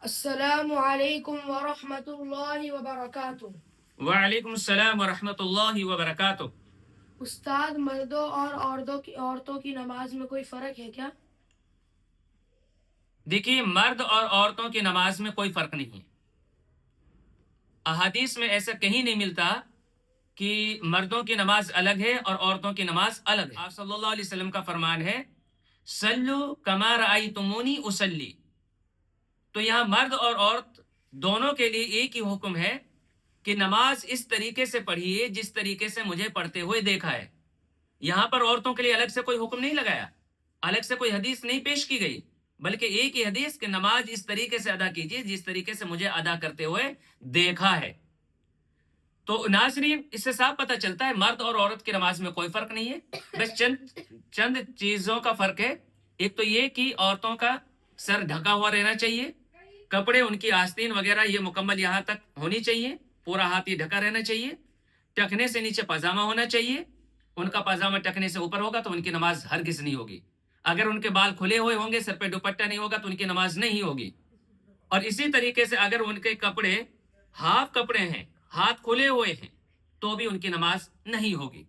السلام علیکم ورحمۃ اللہ وبرکاتہ۔ وعلیکم السلام ورحمۃ اللہ وبرکاتہ۔ استاد، مردوں اور عورتوں کی نماز میں کوئی فرق ہے کیا؟ دیکھیے، مرد اور عورتوں کی نماز میں کوئی فرق نہیں ہے۔ احادیث میں ایسا کہیں نہیں ملتا کہ مردوں کی نماز الگ ہے اور عورتوں کی نماز الگ ہے۔ آپ صلی اللہ علیہ وسلم کا فرمان ہے، صلو کما رأیتمونی اصلی۔ تو یہاں مرد اور عورت دونوں کے لیے ایک ہی حکم ہے کہ نماز اس طریقے سے پڑھیے جس طریقے سے مجھے پڑھتے ہوئے دیکھا ہے۔ یہاں پر عورتوں کے لیے الگ سے کوئی حکم نہیں لگایا، الگ سے کوئی حدیث نہیں پیش کی گئی، بلکہ ایک ہی حدیث کہ نماز اس طریقے سے ادا کیجیے جس طریقے سے مجھے ادا کرتے ہوئے دیکھا ہے۔ تو ناظرین، اس سے صاف پتہ چلتا ہے مرد اور عورت کی نماز میں کوئی فرق نہیں ہے، بس چند چیزوں کا فرق ہے۔ ایک تو یہ کہ عورتوں کا سر ڈھکا ہوا رہنا چاہیے، کپڑے ان کی آستین وغیرہ یہ مکمل یہاں تک ہونی چاہیے، پورا ہاتھ یہ ڈھکا رہنا چاہیے، ٹکنے سے نیچے پاجامہ ہونا چاہیے۔ ان کا پاجامہ ٹکنے سے اوپر ہوگا تو ان کی نماز ہرگز نہیں ہوگی۔ اگر ان کے بال کھلے ہوئے ہوں گے، سر پہ دوپٹہ نہیں ہوگا تو ان کی نماز نہیں ہوگی۔ اور اسی طریقے سے اگر ان کے کپڑے ہاف کپڑے ہیں، ہاتھ کھلے ہوئے ہیں، تو بھی ان کی نماز نہیں ہوگی۔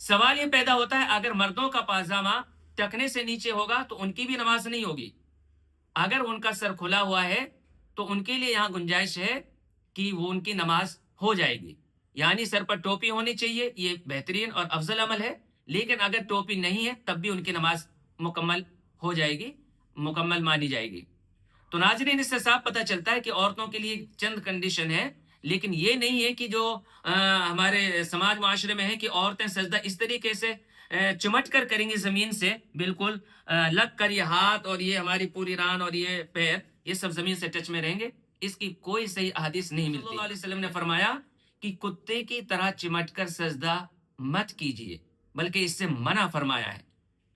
سوال یہ پیدا ہوتا ہے، اگر مردوں کا پاجامہ ٹکنے سے نیچے ہوگا تو ان کی بھی نماز نہیں ہوگی۔ اگر ان کا سر کھلا ہوا ہے تو ان کے لیے یہاں گنجائش ہے کہ وہ ان کی نماز ہو جائے گی، یعنی سر پر ٹوپی ہونی چاہیے، یہ بہترین اور افضل عمل ہے۔ لیکن اگر ٹوپی نہیں ہے تب بھی ان کی نماز مکمل ہو جائے گی، مکمل مانی جائے گی۔ تو ناظرین، اس سے صاف پتہ چلتا ہے کہ عورتوں کے لیے چند کنڈیشن ہے، لیکن یہ نہیں ہے کہ جو ہمارے سماج معاشرے میں ہے کہ عورتیں سجدہ اس طریقے سے چمٹ کر کریں گی زمین سے، بالکل لگ کر یہ ہاتھ اور یہ ہماری پوری ران اور یہ پیر یہ سب زمین سے ٹچ میں رہیں گے، اس کی کوئی صحیح حدیث نہیں ملتی۔ صلی اللہ علیہ وسلم نے فرمایا کہ کتے کی طرح چمٹ کر سجدہ مت کیجیے، بلکہ اس سے منع فرمایا ہے۔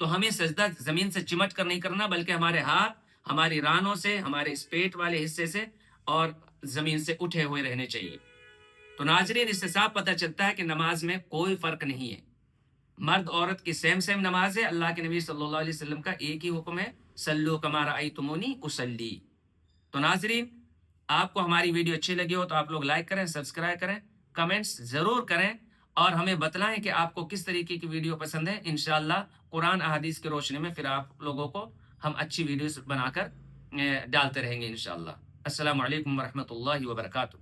تو ہمیں سجدہ زمین سے چمٹ کر نہیں کرنا، بلکہ ہمارے ہاتھ ہماری رانوں سے، ہمارے اس پیٹ والے حصے سے اور زمین سے اٹھے ہوئے رہنے چاہیے۔ تو ناظرین، اس سے صاف پتہ چلتا ہے کہ نماز میں کوئی فرق نہیں ہے، مرد عورت کی سیم نماز ہے۔ اللہ کے نبی صلی اللہ علیہ وسلم کا ایک ہی حکم ہے، صلو کما رأیتمونی اصلی۔ تو ناظرین، آپ کو ہماری ویڈیو اچھی لگی ہو تو آپ لوگ لائک کریں، سبسکرائب کریں، کمنٹس ضرور کریں اور ہمیں بتلائیں کہ آپ کو کس طریقے کی ویڈیو پسند ہے۔ انشاءاللہ قرآن احادیث کی روشنی میں پھر آپ لوگوں کو ہم اچھی ویڈیوز بنا کر ڈالتے رہیں گے انشاءاللہ۔ السلام علیکم ورحمۃ اللہ وبرکاتہ۔